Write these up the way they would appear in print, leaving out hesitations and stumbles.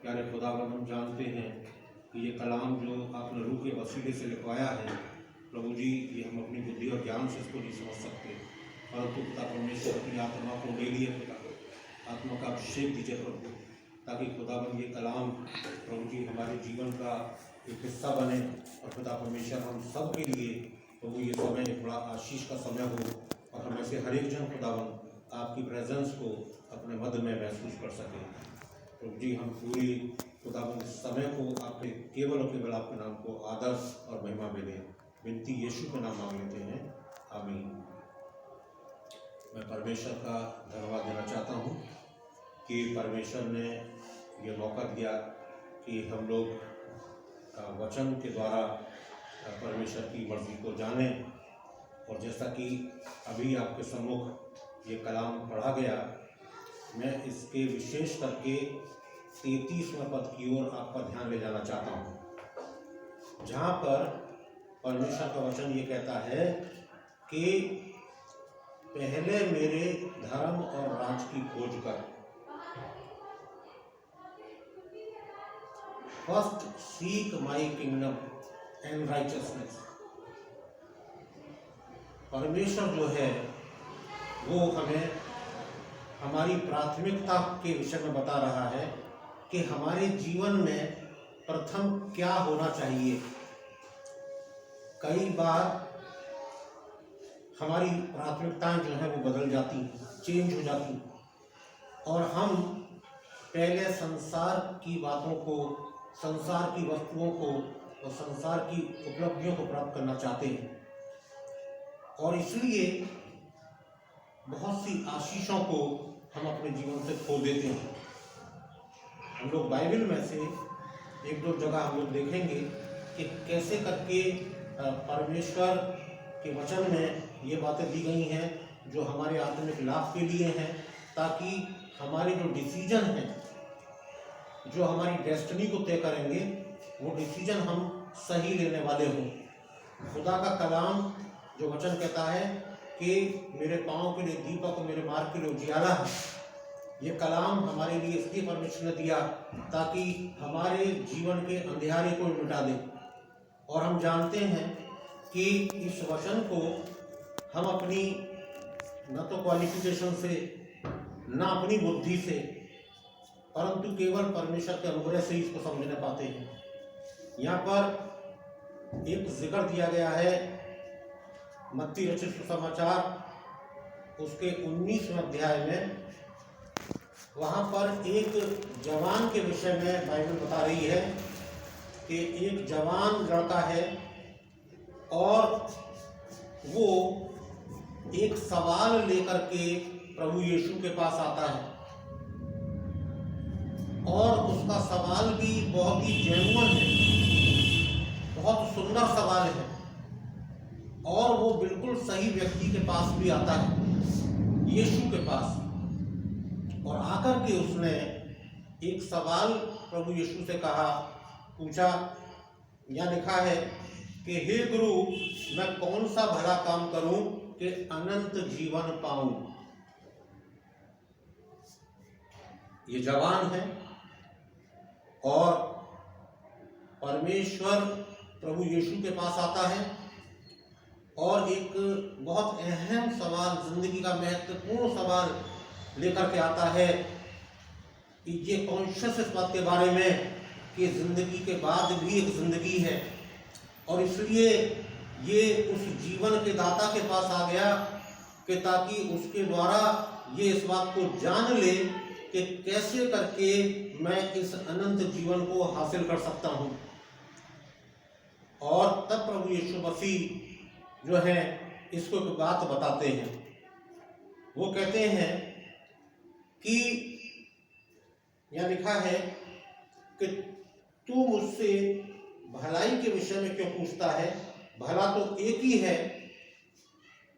प्यारे खुदावंद, हम जानते हैं कि ये कलाम जो आपने रूह के वसीले से लिखवाया है प्रभु जी, ये हम अपनी बुद्धि और ज्ञान से इसको नहीं समझ सकते, परंतु पिता परमेश्वर अपनी आत्मा को ले लिए पिता, आत्मा का अभिषेक दीजिए प्रभु, ताकि खुदावंद ये कलाम प्रभु जी हमारे जीवन का एक हिस्सा बने और पिता परमेश्वर हम सब के लिए प्रभु ये समय एक बड़ा आशीष का समय हो और हमें से हर एक जन खुदावंद आपकी प्रेजेंस को अपने मध्य में महसूस कर सके। प्रभु जी, हम पूरी खुदावंद इस समय को आपके केवल और केवल आपके नाम को आदर और महिमा मिले, विनती यीशु के नाम मांग लेते हैं, आमीन। मैं परमेश्वर का धन्यवाद देना चाहता हूँ कि परमेश्वर ने ये मौका दिया कि हम लोग वचन के द्वारा परमेश्वर की मर्जी को जानें। और जैसा कि अभी आपके सम्मुख ये कलाम पढ़ा गया, मैं इसके विशेष करके 33वें पद की ओर आपका ध्यान ले जाना चाहता हूँ, जहाँ पर परमेश्वर का वचन ये कहता है कि पहले मेरे धर्म और राज की खोज कर। First seek my kingdom and richness. परमेश्वर जो है वो हमें हमारी प्राथमिकता के विषय में बता रहा है कि हमारे जीवन में प्रथम क्या होना चाहिए। कई बार हमारी प्राथमिकताएं जो है वो बदल जाती, चेंज हो जाती, और हम पहले संसार की बातों को, संसार की वस्तुओं को और संसार की उपलब्धियों को प्राप्त करना चाहते हैं, और इसलिए बहुत सी आशीषों को हम अपने जीवन से खो देते हैं। हम लोग बाइबल में से एक दो जगह हम लोग देखेंगे कि कैसे करके परमेश्वर के वचन में ये बातें दी गई हैं जो हमारे आत्मिक लाभ के लिए हैं, ताकि हमारे जो डिसीजन हैं, जो हमारी डेस्टिनी को तय करेंगे, वो डिसीजन हम सही लेने वाले हों। खुदा का कलाम जो वचन कहता है कि मेरे पाँव के लिए दीपक और मेरे मार्ग के लिए उजियाला है, ये कलाम हमारे लिए इसलिए परमेश्वर ने दिया ताकि हमारे जीवन के अंधेरे को मिटा दे। और हम जानते हैं कि इस वचन को हम अपनी न तो क्वालिफिकेशन से, न अपनी बुद्धि से, परंतु केवल परमेश्वर के अनुग्रह से इसको समझने पाते हैं। यहाँ पर एक जिक्र दिया गया है मत्ती रचित सुसमाचार उसके 19वें अध्याय में। वहाँ पर एक जवान के विषय में बाइबल बता रही है कि एक जवान लड़का है और वो एक सवाल लेकर के प्रभु यीशु के पास आता है, और उसका सवाल भी बहुत ही जेन्युइन है, बहुत सुंदर सवाल है, और वो बिल्कुल सही व्यक्ति के पास भी आता है, यीशु के पास। और आकर के उसने एक सवाल प्रभु यीशु से पूछा। यहाँ लिखा है कि हे गुरु, मैं कौन सा भला काम करूं कि अनंत जीवन पाऊं। ये जवान है और परमेश्वर प्रभु यीशु के पास आता है और एक बहुत अहम सवाल, जिंदगी का महत्वपूर्ण सवाल लेकर के आता है कि ये कॉन्शियस इस बात के बारे में कि जिंदगी के बाद भी एक जिंदगी है, और इसलिए ये उस जीवन के दाता के पास आ गया कि ताकि उसके द्वारा ये इस बात को जान ले कि कैसे करके मैं इस अनंत जीवन को हासिल कर सकता हूँ। और तब प्रभु यीशु मसीह जो है इसको एक बात बताते हैं। वो कहते हैं कि यहाँ लिखा है कि तू मुझसे भलाई के विषय में क्यों पूछता है, भला तो एक ही है।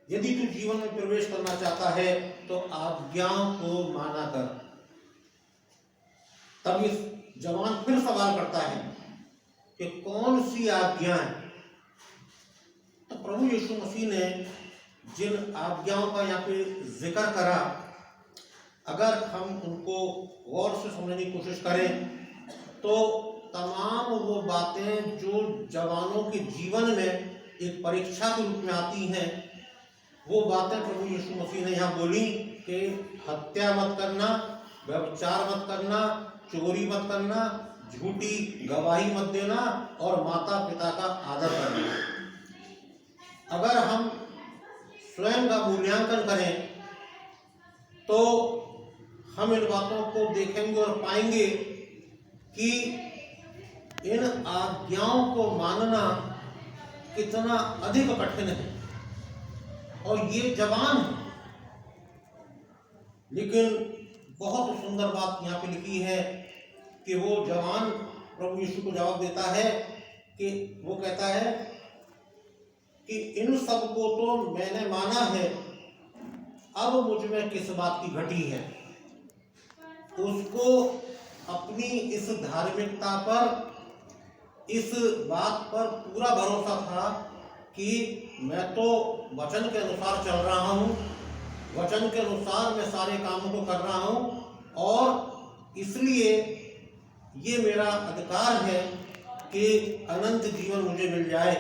यदि तू जीवन में प्रवेश करना चाहता है तो आज्ञाओं को माना कर। तब इस जवान फिर सवाल करता है कि कौन सी आज्ञाएं। तो प्रभु यीशु मसीह ने जिन आज्ञाओं का यहाँ पे जिक्र करा, अगर हम उनको गौर से समझने की कोशिश करें तो तमाम वो बातें जो जवानों के जीवन में एक परीक्षा के रूप में आती हैं, वो बातें प्रभु यीशु मसीह ने यहाँ बोली कि हत्या मत करना, व्यभिचार मत करना, चोरी मत करना, झूठी गवाही मत देना और माता पिता का आदर करना। अगर हम स्वयं का मूल्यांकन करें तो हम इन बातों को देखेंगे और पाएंगे कि इन आज्ञाओं को मानना कितना अधिक कठिन है। और ये जवान है, लेकिन बहुत सुंदर बात यहाँ पे लिखी है कि वो जवान प्रभु यीशु को जवाब देता है कि वो कहता है कि इन सब को तो मैंने माना है, अब मुझ में किस बात की घटी है। उसको अपनी इस धार्मिकता पर, इस बात पर पूरा भरोसा था कि मैं तो वचन के अनुसार चल रहा हूँ, वचन के अनुसार मैं सारे कामों को कर रहा हूँ और इसलिए ये मेरा अधिकार है कि अनंत जीवन मुझे मिल जाए।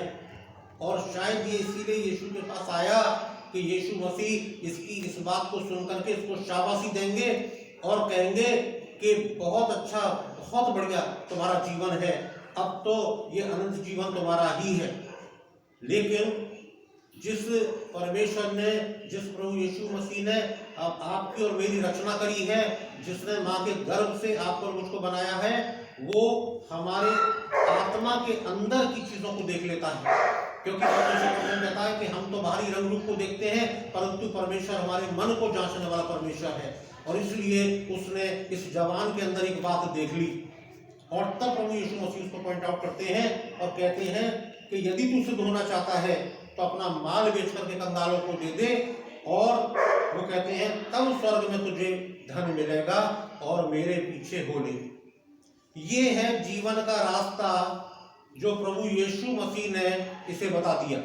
और शायद ये इसीलिए यीशु के पास आया कि यीशु मसीह इसकी इस बात को सुनकर के इसको शाबाशी देंगे और कहेंगे कि बहुत अच्छा, बहुत बढ़िया तुम्हारा जीवन है, अब तो ये अनंत जीवन तुम्हारा ही है। लेकिन जिस परमेश्वर ने, जिस प्रभु यीशु मसीह ने अब आपकी और मेरी रचना करी है, जिसने माँ के गर्भ से आपको और मुझको बनाया है, वो हमारे आत्मा के अंदर की चीजों को देख लेता है। क्योंकि परमेश्वर कहता है कि हम तो बाहरी रंग रूप को देखते हैं, परंतु परमेश्वर हमारे मन को जांचने वाला परमेश्वर है। और इसलिए उसने इस जवान के अंदर एक बात देख ली और तब प्रभु यीशु मसीह उसको पॉइंट आउट करते हैं और कहते हैं कि यदि तू शुद्ध होना चाहता है तो अपना माल बेच करके कंगालों को दे दे, और वो कहते हैं तब स्वर्ग में तुझे धन मिलेगा और मेरे पीछे हो ले। ये है जीवन का रास्ता जो प्रभु यीशु मसीह ने इसे बता दिया।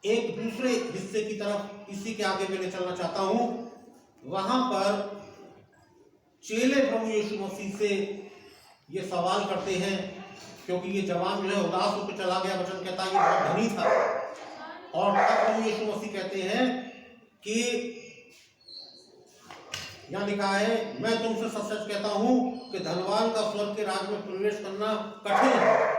एक दूसरे हिस्से की तरफ इसी के आगे मैं चलना चाहता हूं। वहां पर चेले प्रभु यीशु मसीह से ये सवाल करते हैं, क्योंकि ये जवान जो है उदास होकर चला गया, वचन कहता है ये बहुत धनी था। और तब प्रभु यीशु मसीह कहते हैं कि यहाँ लिखा है, मैं तुमसे सच सच कहता हूं कि धनवान का स्वर्ग के राज में प्रवेश करना कठिन है।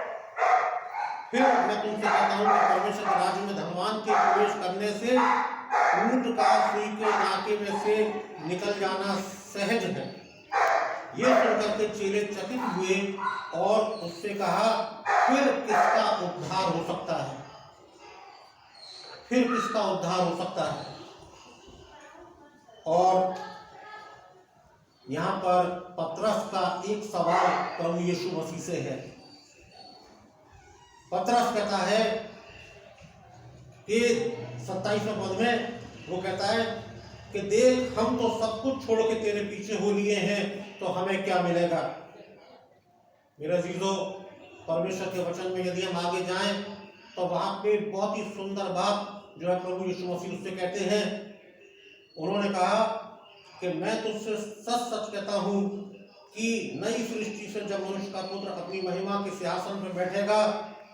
फिर मैं तुमसे कहता हूं कि परमेश्वर के राज्य में धनवान के प्रवेश करने से ऊंट का सुई के नाके में से निकल जाना सहज है। ये सुनकर के चेले चकित हुए और उससे कहा, फिर किसका उद्धार हो सकता है? फिर किसका उद्धार हो सकता है? और यहां पर पतरस का एक सवाल प्रभु यीशु मसीह से है। पतरस कहता है कि 27वें पद में वो कहता है कि देख, हम तो सब कुछ छोड़ के तेरे पीछे हो लिए हैं, तो हमें क्या मिलेगा? मेरे अजीजों, परमेश्वर के वचन में यदि हम आगे जाएं तो वहां पे बहुत ही सुंदर बात जो है प्रभु यीशु मसीह उससे कहते हैं। उन्होंने कहा कि मैं तुझसे सच सच कहता हूं कि नई सृष्टि से जब मनुष्य का पुत्र अपनी महिमा के सिंहासन पर बैठेगा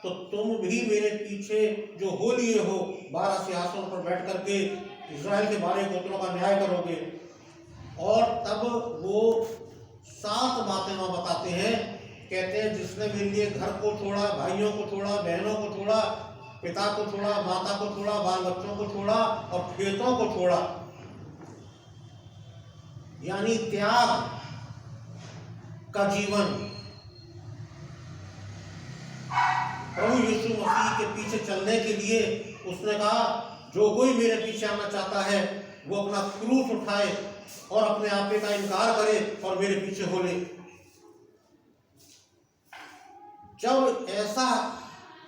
तो तुम भी मेरे पीछे जो हो लिए हो 12 सिंहासनों पर बैठ करके इज़राइल के 12 गोत्रों का न्याय करोगे। और तब वो 7 बातें वहां बताते हैं। कहते हैं, जिसने मेरे लिए घर को छोड़ा, भाइयों को छोड़ा, बहनों को छोड़ा, पिता को छोड़ा, माता को छोड़ा, बाल बच्चों को छोड़ा और खेतों को छोड़ा, यानी त्याग का जीवन, प्रभु यीशु मसीह के पीछे चलने के लिए उसने कहा, जो कोई मेरे पीछे आना चाहता है वो अपना क्रूस उठाए और अपने आपे का इनकार करे और मेरे पीछे हो ले। जब ऐसा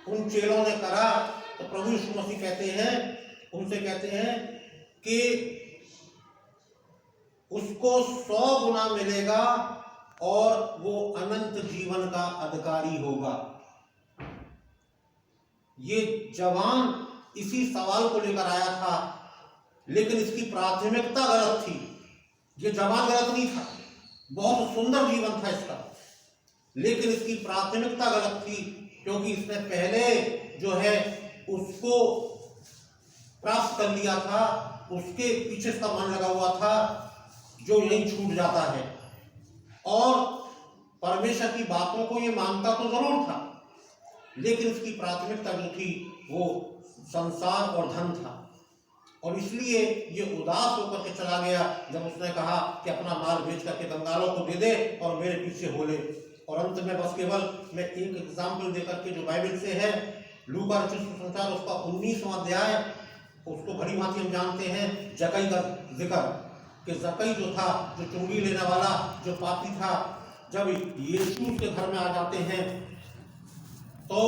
उन चेलों ने करा तो प्रभु यीशु मसीह कहते हैं, उनसे कहते हैं कि उसको 100 गुना मिलेगा और वो अनंत जीवन का अधिकारी होगा। ये जवान इसी सवाल को लेकर आया था, लेकिन इसकी प्राथमिकता गलत थी। ये जवान गलत नहीं था, बहुत सुंदर जीवन था इसका, लेकिन इसकी प्राथमिकता गलत थी, क्योंकि इसने पहले जो है उसको प्राप्त कर लिया था, उसके पीछे इसका मन लगा हुआ था, जो यहीं छूट जाता है। और परमेश्वर की बातों को ये मानता तो जरूर था, लेकिन उसकी प्राथमिकता जो थी वो संसार और धन था, और इसलिए ये उदास होकर के चला गया जब उसने कहा कि अपना माल बेच करके कंगालों को दे दे और मेरे पीछे हो ले। और अंत में बस केवल मैं एक एग्जाम्पल देकर के जो बाइबल से है, लूका रचित सुसमाचार उसका 19वां अध्याय, उसको भली भांति हम जानते हैं, जकई का जिक्र, कि जकई जो था, जो चुंगी लेने वाला, जो पापी था, जब यीशु के घर में आ जाते हैं तो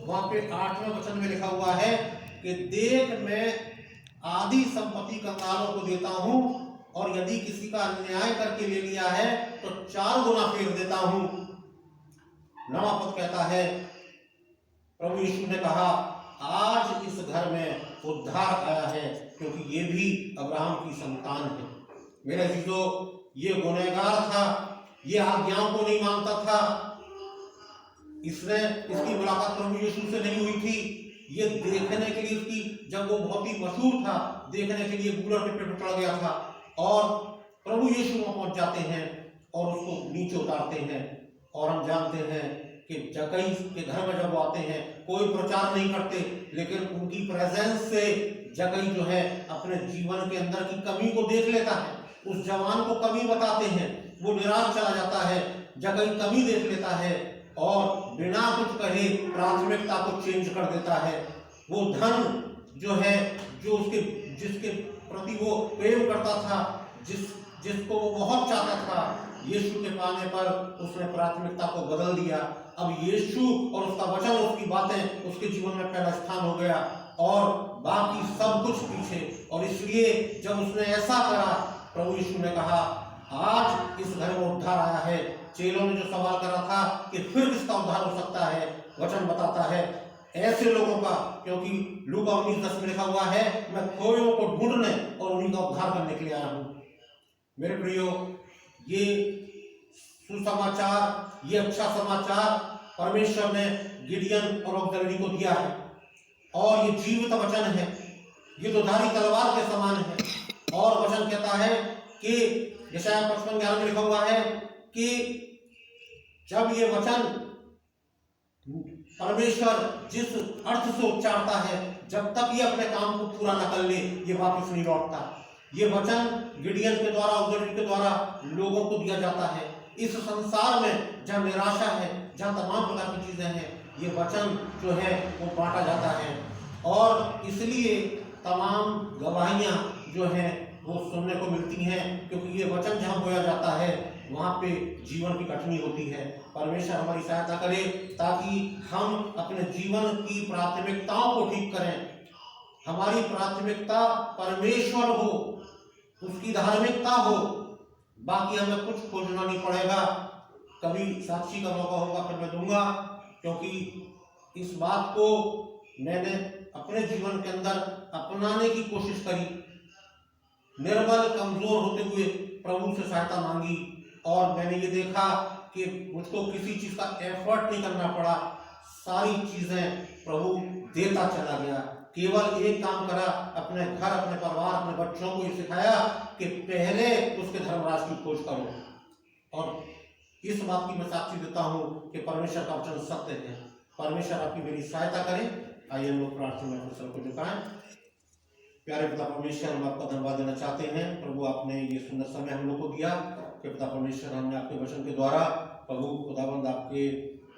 वहां पे 8वें वचन में लिखा हुआ है कि देख मैं आधी संपत्ति कंगालों को देता हूं, और यदि किसी का अन्याय करके ले लिया है तो 4 गुना फेर देता हूं। नवा पद कहता है, प्रभु यीशु ने कहा आज इस घर में उद्धार आया है, क्योंकि ये भी अब्राहम की संतान है। मेरे अजीजों, ये गुनहगार था, ये आज्ञाओं को नहीं मानता था, इसकी मुलाकात प्रभु यीशु से नहीं हुई थी। ये देखने के लिए उसकी, जब वो बहुत ही मशहूर था, देखने के लिए गूगल पे चढ़ गया था, और प्रभु यीशु वहां पहुंच जाते हैं और उसको नीचे उतारते हैं। और हम जानते हैं कि जकई के घर में जब वो आते हैं, कोई प्रचार नहीं करते, लेकिन उनकी प्रेजेंस से जकई जो है अपने जीवन के अंदर की कमी को देख लेता है। उस जवान को कमी बताते हैं, वो निराश चला जाता है, जकई कमी देख लेता है और बिना कुछ कहे प्राथमिकता को चेंज कर देता है। वो धन जो है, जो उसके जिसके प्रति वो प्रेम करता था, जिसको वो बहुत चाहता था, यीशु के पाने पर उसने प्राथमिकता को बदल दिया। अब यीशु और उसका वचन, उसकी बातें उसके जीवन में पहला स्थान हो गया, और बाकी सब कुछ पीछे। और इसलिए जब उसने ऐसा करा, प्रभु यीशु ने कहा आज इस घर में उद्धार आया है। चेलों ने जो सवाल करा था कि फिर किसका उद्धार हो सकता है, वचन बताता है ऐसे लोगों का, क्योंकि लूका 19:10 में लिखा हुआ है, मैं खोयों को ढूंढने और उन्हीं का उद्धार करने के लिए आया हूं। मेरे प्रियो, ये सुसमाचार, ये अच्छा समाचार परमेश्वर ने गिडियन और ऑक्सलरी को दिया है, और ये जीवित वचन है, ये तो धारी तलवार के समान है। और वचन कहता है कि यशायाह 55:11 में लिखा हुआ है कि जब ये वचन परमेश्वर जिस अर्थ से उच्चारता है, जब तक ये अपने काम को पूरा न कर ले, ये वापस नहीं लौटता। ये वचन गिडियन के द्वारा, ऑक्सलरी के द्वारा लोगों को दिया जाता है। इस संसार में जहाँ निराशा है, जहाँ तमाम प्रकार की चीजें हैं, ये वचन जो है वो बांटा जाता है। और इसलिए तमाम गवाहियां जो हैं वो सुनने को मिलती हैं, क्योंकि ये वचन जहाँ बोया जाता है वहाँ पे जीवन की कठिनी होती है। परमेश्वर हमारी सहायता करे ताकि हम अपने जीवन की प्राथमिकताओं को ठीक करें। हमारी प्राथमिकता परमेश्वर हो, उसकी धार्मिकता हो, बाकी हमें कुछ खोजना नहीं पड़ेगा। कभी साक्षी का मौका होगा फिर मैं दूंगा, क्योंकि इस बात को मैंने अपने जीवन के अंदर अपनाने की कोशिश करी। निर्बल कमजोर होते हुए प्रभु से सहायता मांगी, और मैंने ये देखा कि मुझको किसी चीज का एफर्ट नहीं करना पड़ा, सारी चीजें प्रभु देता चला गया। केवल एक काम करा, अपने घर, अपने परिवार, अपने बच्चों को ये सिखाया कि पहले उसके धर्मराज की खोज करो। और इस बात की मैं साक्षी देता हूँ कि परमेश्वर का वचन सत्य है। परमेश्वर आपकी मेरी सहायता करे। आइए हम लोग प्रार्थना में सर को झुकाएं। प्यारे पिता परमेश्वर, हम आपका धन्यवाद देना चाहते हैं। प्रभु, आपने ये सुंदर समय हम लोग को दिया कि पिता परमेश्वर, हमने आपके वचन के द्वारा प्रभु खुदाबंद आपके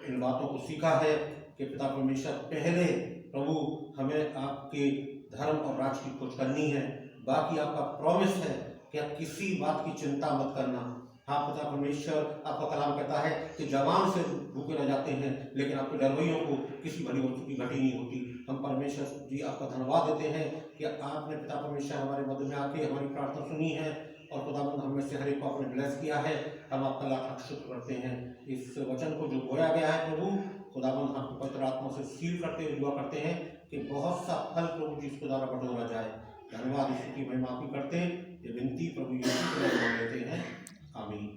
इन बातों को सीखा है कि पिता परमेश्वर, पहले प्रभु हमें आपके धर्म और राज की खोज करनी है। बाकी आपका प्रॉमिस है कि आप किसी बात की चिंता मत करना। हाँ पिता परमेश्वर, आपका कलाम कहता है कि जवान से भूखे रह जाते हैं, लेकिन आपके डरवैयों को किसी भली वस्तु की घटी नहीं होती। हम परमेश्वर जी आपका धन्यवाद देते हैं कि आपने पिता परमेश्वर हमारे मध्य में आके हमारी प्रार्थना सुनी है, और खुदाबंद हम में से हर एक को आपने ब्लेस किया है। हम आपका लाख लाख शुक्र करते हैं। इस वचन को जो बोया गया है प्रभु खुदाबंद, हम पवित्र आत्मा से सील करते हुए दुआ करते हैं कि बहुत सा फल प्रभु जी इसके द्वारा बटोरा जाए। धन्यवाद, ईश्वर की महिमा आपकी करते, ये विनती प्रभु यीशु के नाम में लेते हैं। आमीन।